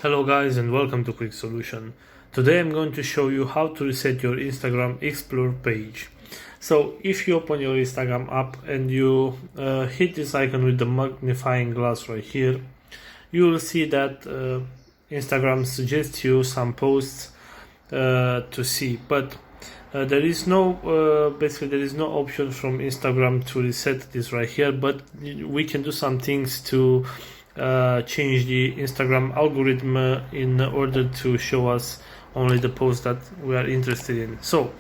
Hello guys and welcome to Quick Solution. Today I'm going to show you how to reset your Instagram Explore page. So if you open your Instagram app and you hit this icon with the magnifying glass right here, you will see that Instagram suggests you some posts to see, but there is no basically there is no option from Instagram to reset this right here, but we can do some things to change the Instagram algorithm in order to show us only the posts that we are interested in. So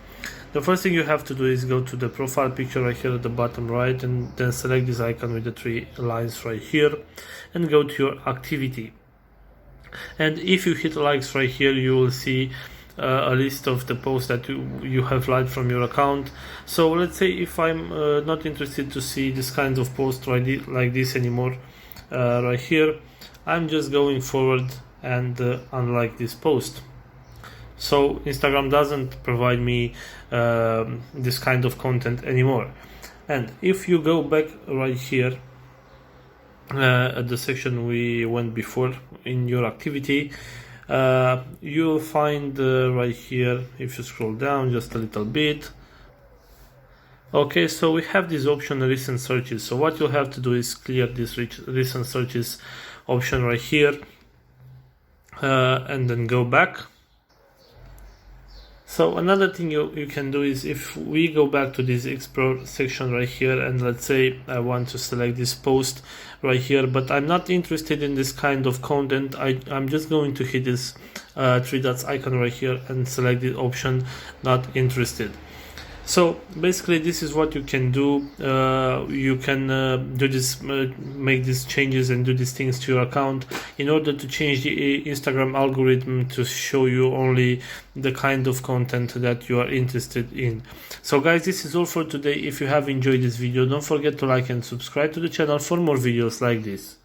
the first thing you have to do is go to the profile picture right here at the bottom right, and then select this icon with the three lines right here and go to your activity. And if you hit likes right here, you will see a list of the posts that you have liked from your account. So let's say if I'm not interested to see this kind of post like this anymore, right here, I'm just going forward and unlike this post. So Instagram doesn't provide me this kind of content anymore. And if you go back right here at the section we went before in your activity, you'll find right here, if you scroll down just a little bit. Okay, so we have this option, recent searches. So what you'll have to do is clear this recent searches option right here, and then go back. So another thing you can do is, if we go back to this explore section right here, and let's say I want to select this post right here, but I'm not interested in this kind of content, I'm just going to hit this three dots icon right here and select the option not interested. So basically this is what you can do. You can do this, make these changes and do these things to your account in order to change the Instagram algorithm to show you only the kind of content that you are interested in. So guys, this is all for today. If you have enjoyed this video, don't forget to like and subscribe to the channel for more videos like this.